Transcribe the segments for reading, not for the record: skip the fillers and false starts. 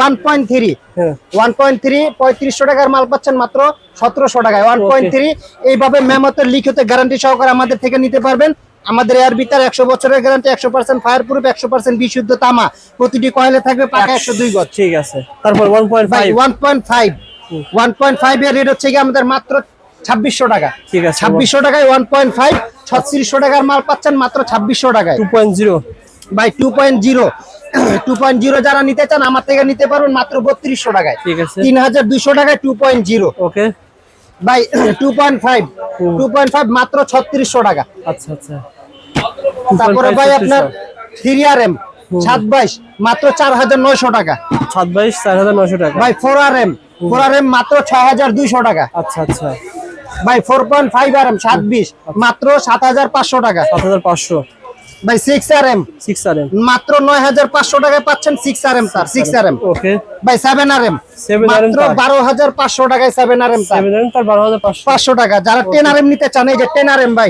1.3 3500 টাকার মাল পাচ্ছেন মাত্র 1700 টাকায়। 1.3 এইভাবে মেমোতে লিখিত গ্যারান্টি সহকারে আমাদের থেকে নিতে পারবেন। আমাদের এআরবি তার 100 বছরের গ্যারান্টি, 100% ফায়ার প্রুফ, 100% বিশুদ্ধ তামা, প্রতিটি কয়েলে থাকবে পাকা 102 গজ। ঠিক আছে, তারপর 1.5 এর রেট হচ্ছে কি আমাদের মাত্র 2600 টাকা। ঠিক আছে, 2600 টাকায় 1.5 3600 টাকার মাল পাচ্ছেন মাত্র 2600 টাকায়। 2.0 ভাই 2.0 যারা নিতে চান আমার থেকে নিতে পারবেন মাত্র 3200 টাকায়। ঠিক আছে, 3200 টাকায় 2.0। ওকে ভাই 2.5 মাত্র 3600 টাকা। আচ্ছা আচ্ছা। তারপরে ভাই আপনার 3RM 722 মাত্র 4900 টাকা। 27 4900 টাকা। ভাই 4RM মাত্র 6200 টাকা। আচ্ছা আচ্ছা। ভাই 4.5RM 720 মাত্র 7500 টাকা। 7500। ভাই 6RM 6RM মাত্র 9500 টাকায় পাচ্ছেন 6RM তার 6RM। ওকে ভাই 7RM মাত্র 12500 টাকায় 7RM তার 12500 টাকা। যারা 10RM নিতে চান এই যে 10RM ভাই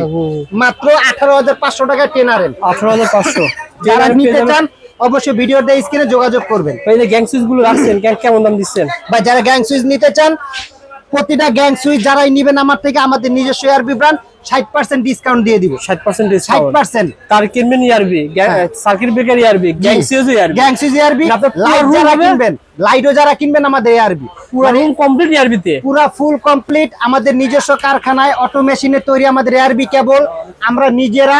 মাত্র 18500 টাকায় 10RM 18500। যারা নিতে চান অবশ্যই ভিডিওতে স্ক্রিনে যোগাযোগ করবেন। ভাই এই গ্যাং সুইচ গুলো রাখছেন কেমন দাম দিচ্ছেন? ভাই যারা গ্যাং সুইচ নিতে চান প্রতিটা গ্যাং সুইচ যারাই নেবেন আমার থেকে আমাদের নিজস্ব এআরবি ব্র্যান্ড 60% ডিসকাউন্ট দিয়ে দিব। 60% ডিসকাউন্ট। 60%। তার কিনবেন ERB, circuit breaker ERB, gang switch ERB, light যারা কিনবেন, লাইটও যারা কিনবেন আমাদের ইআরবি পুরো রুম কমপ্লিট ইআরবি তে, পুরো ফুল কমপ্লিট। আমাদের নিজস্ব কারখানায় অটো মেশিনে তৈরি আমাদের এআরবি কেবল। আমরা নিজেরা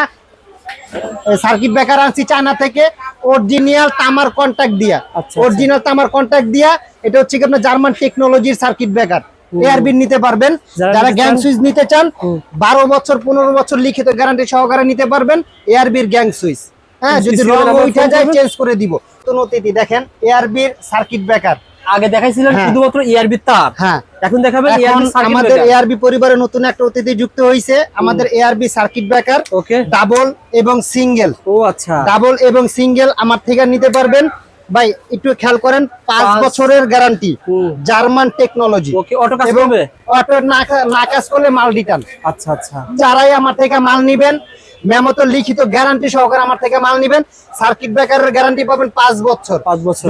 সার্কিট ব্রেকার আনছি চায়না থেকে অরিজিনাল তামার কন্টাক্ট দিয়া। অরিজিনাল তামার কন্টাক্ট দিয়া এটা হচ্ছে কি আপনার জার্মান টেকনোলজির সার্কিট ব্রেকার এআরবি নিতে পারবেন। যারা গ্যাং সুইচ নিতে চান 12 বছর 15 বছর লিখিত গ্যারান্টি সহকারে নিতে পারবেন এআরবির গ্যাং সুইচ। হ্যাঁ, যদি রং উঠে যায় চেঞ্জ করে দিব। তো নতিটি দেখেন এআরবির সার্কিট ব্রেকার আগে দেখাইছিলেন শুধুমাত্র ইআরবি তার, হ্যাঁ এখন দেখাবেন ইআরবি সার্কিট। আমাদের এআরবি পরিবারে নতুন একটা অতিথি যুক্ত হয়েছে, আমাদের এআরবি সার্কিট ব্রেকার। ওকে, ডাবল এবং সিঙ্গেল। ও আচ্ছা, ডাবল এবং সিঙ্গেল আমার থেকে নিতে পারবেন। ভাই একটু খেয়াল করেন 5 বছরের গ্যারান্টি, জার্মান টেকনোলজি। ওকে, অটো কাজ করবে? অটো না কাজ করলে মাল রিটার্ন। আচ্ছা আচ্ছা। যারাই আমার থেকে মাল নিবেন মেমোতে লিখিত গ্যারান্টি সহকারে আমার থেকে মাল নিবেন, সার্কিট ব্রেকারের গ্যারান্টি পাবেন 5 বছর। 5 বছর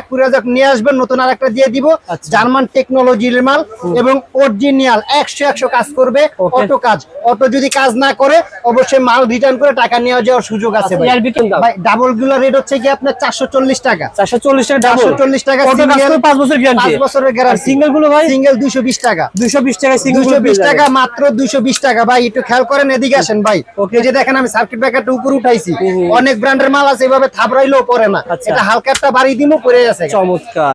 পুরাজাক নিয়ে আসবেন, নতুন আরেকটা দিয়ে দিব। জার্মান টেকনোলজির মাল এবং অরিজিনাল 100 কাজ করবে। অটো কাজ, অটো যদি কাজ না করে অবশ্যই মাল রিটার্ন করে টাকা নিয়ে যাওয়ার সুযোগ আছে। ভাই ডাবল গুলো রেট হচ্ছে কি আপনার 440 টাকা। 440 টাকা ডাবল, 440 টাকা সিঙ্গেল 5 বছর গ্যারান্টি, 5 বছরের গ্যারান্টি। সিঙ্গেল গুলো ভাই সিঙ্গেল 220 টাকা। 220 টাকা সিঙ্গেল, 220 টাকা মাত্র 220 টাকা। ভাই একটু খেয়াল করেন, এদিকে আসেন ভাই। ওকে, যে দেখেন আমি সার্কিট ব্রেকারটা উপরে উঠাইছি। অনেক ব্র্যান্ডের মাল আছে এভাবে থাবড়াইলেও পড়ে না, এটা হালকা একটা বাড়ি দিমু পড়ে আছে। চমৎকার।